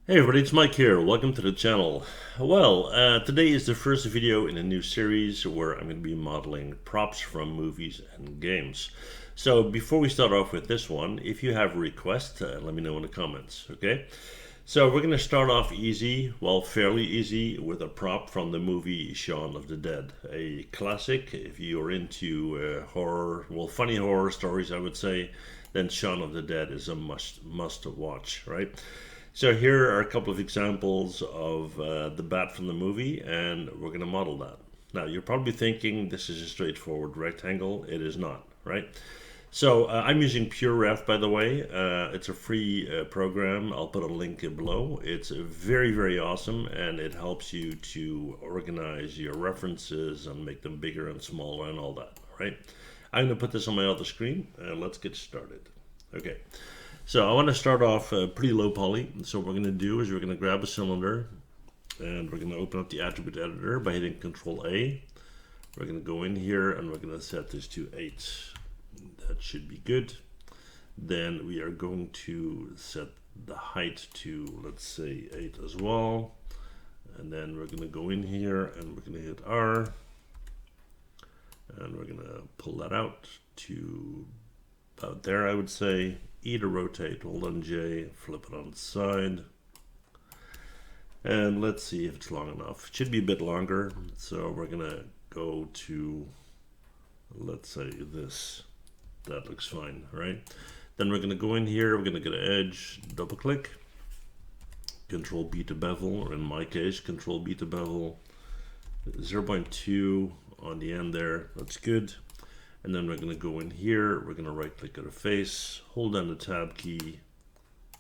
Hey everybody, it's Mike here. Welcome to the channel. Well, today is the first video in a new series where I'm going to be modeling props from movies and games. So before we start off with this one, if you have requests, let me know in the comments, okay? So we're going to start off easy, well, fairly easy, with a prop from the movie Shaun of the Dead. A classic. If you're into horror, well, funny horror stories, I would say, then Shaun of the Dead is a must watch, right? So here are a couple of examples of the bat from the movie, and we're going to model that. Now, you're probably thinking this is a straightforward rectangle. It is not, right? So I'm using PureRef, by the way. It's a free program. I'll put a link below. It's very, very awesome, and it helps you to organize your references and make them bigger and smaller and all that, right? I'm going to put this on my other screen, and let's get started. Okay. So I want to start off pretty low poly. So what we're going to do is we're going to grab a cylinder and we're going to open up the attribute editor by hitting Control A. We're going to go in here and we're going to set this to 8. That should be good. Then we are going to set the height to, let's say, 8 as well. And then we're going to go in here and we're going to hit R. And we're going to pull that out to about there, I would say. E to rotate, hold on J, flip it on its side. And let's see if it's long enough. It should be a bit longer, so we're gonna go to, let's say this. That looks fine, right? Then we're gonna go in here, we're gonna get an edge, double click, Control B to bevel, or in my case, Control B to bevel, 0.2 on the end there, that's good. And then we're going to go in here, we're going to right click on a face, hold down the tab key,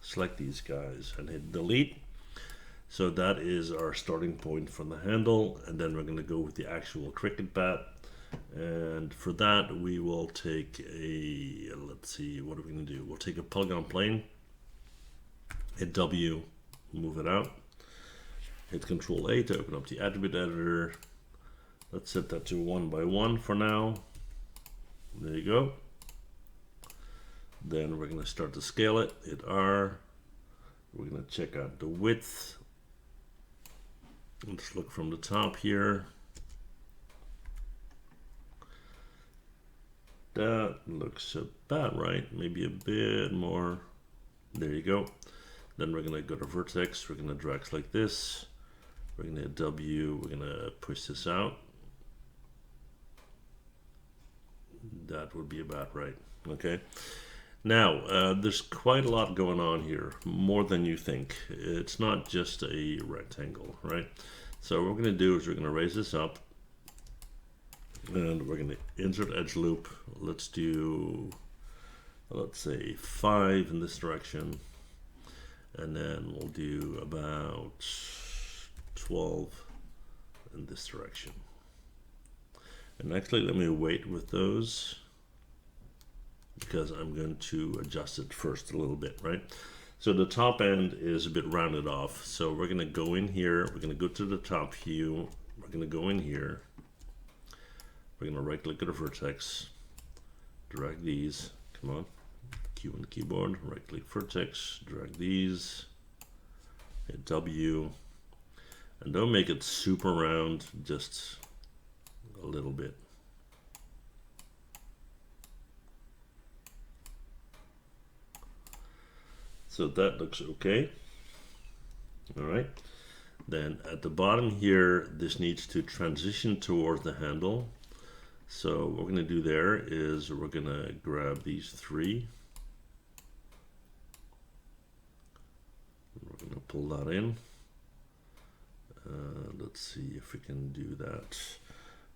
select these guys and hit delete. So that is our starting point from the handle, and then we're going to go with the actual cricket bat. And for that we will take a, let's see, what are we going to do? We'll take a polygon plane, hit W, move it out, hit Control A to open up the attribute editor. Let's set that to 1 by 1 for now. There you go. Then we're going to start to scale it. Hit R. We're going to check out the width. Let's look from the top here. That looks about right. Maybe a bit more. There you go. Then we're going to go to vertex. We're going to drag like this. We're going to hit W. We're going to push this out. That would be about right. Okay. Now, there's quite a lot going on here, more than you think. It's not just a rectangle, right? So what we're going to do is we're going to raise this up, and we're going to insert edge loop. Let's do, let's say 5 in this direction, and then we'll do about 12 in this direction. And actually, let me wait with those because I'm going to adjust it first a little bit, right? So the top end is a bit rounded off. So we're going to go in here. We're going to go to the top view. We're going to go in here. We're going to right click at a vertex, drag these. Come on, Q on the keyboard, right click vertex, drag these, hit W, and don't make it super round, just a little bit. So that looks okay. All right. Then at the bottom here, this needs to transition towards the handle. So what we're going to do there is we're going to grab these 3. We're going to pull that in. Let's see if we can do that.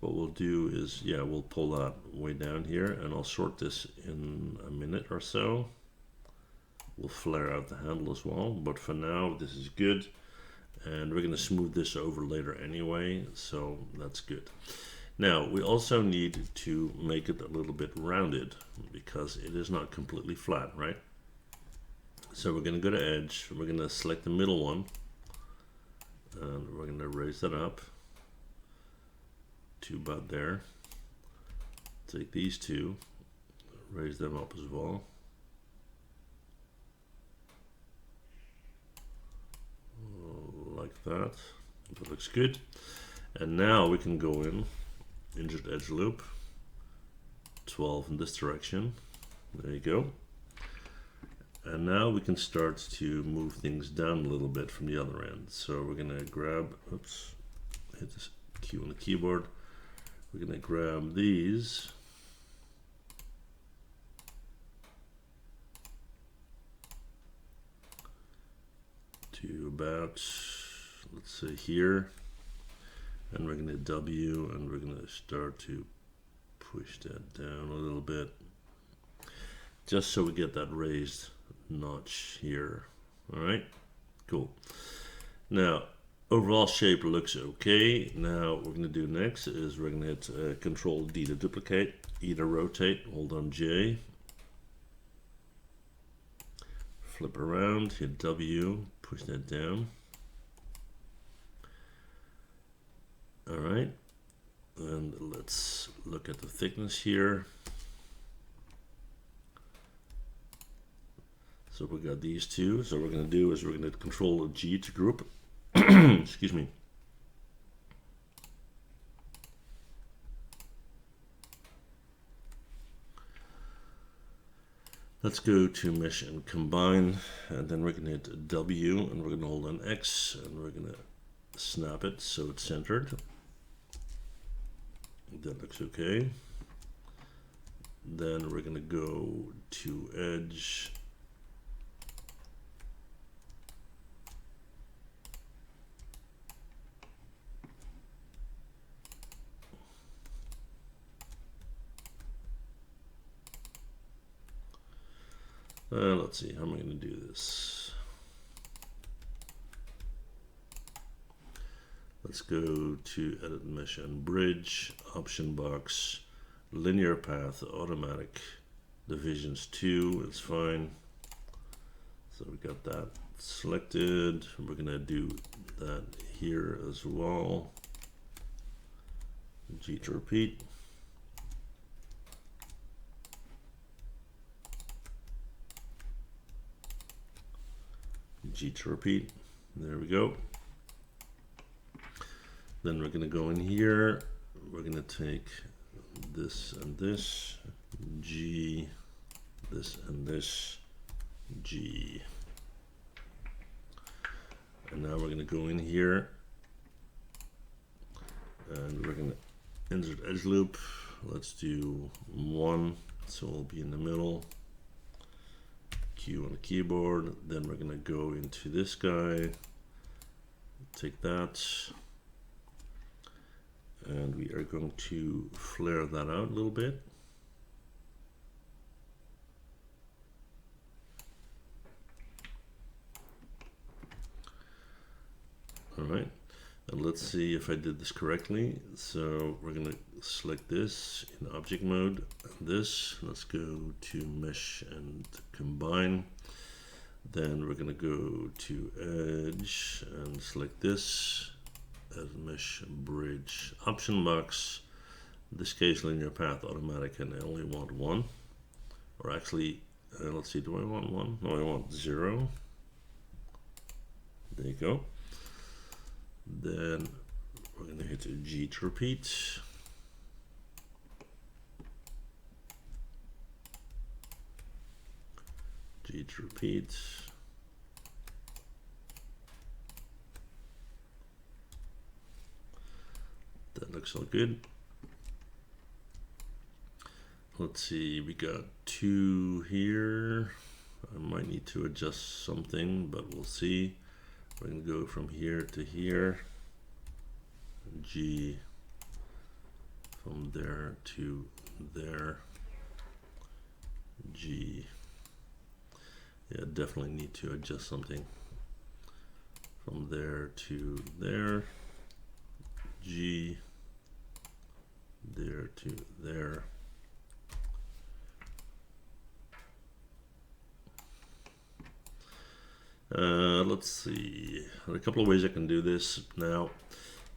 What we'll do is, yeah, we'll pull that way down here, and I'll sort this in a minute or so. We'll flare out the handle as well, but for now this is good. And we're going to smooth this over later anyway, so that's good. Now we also need to make it a little bit rounded because it is not completely flat, right? So we're going to go to edge, we're going to select the middle one, and we're going to raise that up to about there. Take these two, raise them up as well. Like that. That looks good. And now we can go in, insert edge loop, 12 in this direction. There you go. And now we can start to move things down a little bit from the other end. So we're going to grab, oops, hit this Q on the keyboard. We're going to grab these. To about, let's say here. And we're going to W, and we're going to start to push that down a little bit. Just so we get that raised notch here. Alright, cool. Now, overall shape looks okay. Now, what we're going to do next is we're going to hit Control D to duplicate, E to rotate, hold on J. Flip around, hit W, push that down. Alright, and let's look at the thickness here. So we got these two. So what we're going to do is we're going to Control G to group. Excuse me. Let's go to Mesh and Combine, and then we're going to hit W, and we're going to hold on X, and we're going to snap it so it's centered. That looks okay. Then we're going to go to Edge. Let's see, how am I going to do this? Let's go to Edit Mesh and Bridge, Option Box, Linear Path, Automatic, Divisions 2, it's fine. So we got that selected. We're going to do that here as well. G to repeat. G to repeat. There we go. Then we're going to go in here. We're going to take this and this, G, this and this, G. And now we're going to go in here and we're going to insert edge loop. Let's do 1, so we'll be in the middle. Q on the keyboard, then we're going to go into this guy, take that, and we are going to flare that out a little bit. Alright, and let's see if I did this correctly. So we're going to select this in object mode, this, let's go to Mesh and Combine. Then we're going to go to Edge and select this as Mesh Bridge Option Box. In this case, Linear Path, Automatic, and I only want 1. Or actually, let's see, do I want 1? No, I want 0. There you go. Then we're going to hit a G to repeat. G to repeat. That looks all good. Let's see, we got 2 here. I might need to adjust something, but we'll see. We're going to go from here to here. G from there to there. G. Yeah, definitely need to adjust something from there to there, G, there to there. Let's see, there are a couple of ways I can do this. Now,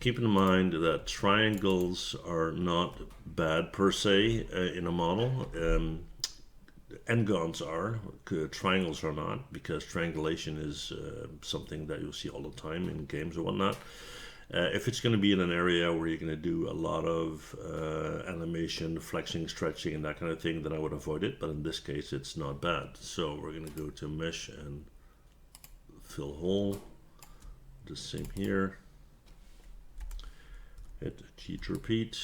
keep in mind that triangles are not bad per se in a model. N-gons are, triangles are not, because triangulation is something that you'll see all the time in games or whatnot. If it's going to be in an area where you're going to do a lot of animation, flexing, stretching, and that kind of thing, then I would avoid it. But in this case, it's not bad. So we're going to go to Mesh and Fill Hole. The same here. Hit G to repeat.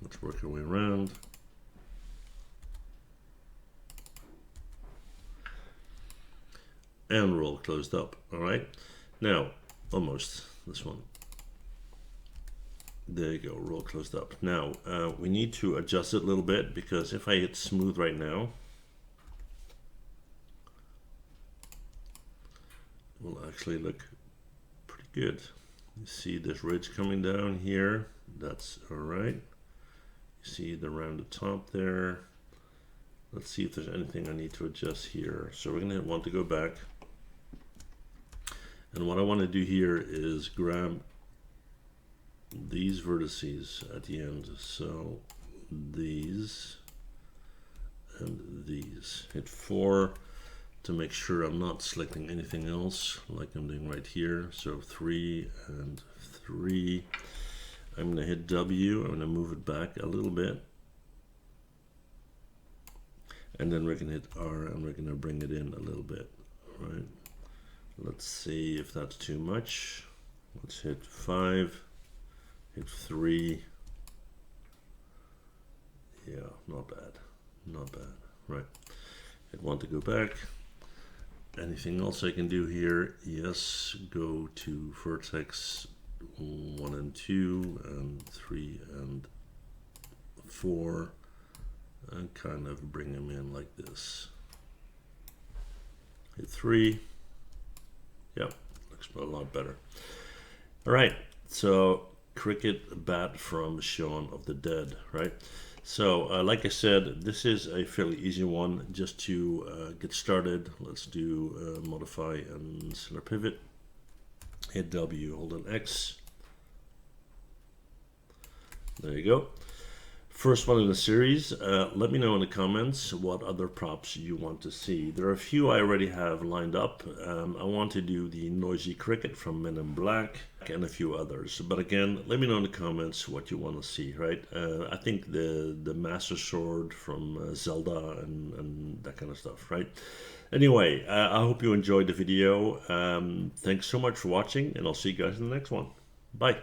Let's work our way around. And roll closed up. All right. Now, almost this one. There you go, roll closed up. Now, we need to adjust it a little bit, because if I hit smooth right now, it will actually look pretty good. You see this ridge coming down here. That's all right. You see the rounded top there. Let's see if there's anything I need to adjust here. So we're going to want to go back. And what I want to do here is grab these vertices at the end. So these and these. Hit 4 to make sure I'm not selecting anything else like I'm doing right here. So 3 and 3. I'm going to hit W. I'm going to move it back a little bit. And then we're going to hit R and we're going to bring it in a little bit. All right. Let's see if that's too much. Let's hit 5, hit 3. Yeah, not bad, not bad. Right, I'd want to go back. Anything else I can do here? Yes, go to vertex 1 and 2 and 3 and 4 and kind of bring them in like this. Hit 3. Yep, looks a lot better. All right, so cricket bat from Shaun of the Dead, right? So like I said, this is a fairly easy one just to get started. Let's do modify and center pivot. Hit W, hold on X. There you go. First one in the series. Let me know in the comments what other props you want to see. There are a few I already have lined up. I want to do the noisy cricket from Men in Black and a few others. But again, let me know in the comments what you want to see, right? I think the Master Sword from Zelda and that kind of stuff, right? Anyway, I hope you enjoyed the video. Thanks so much for watching, and I'll see you guys in the next one. Bye.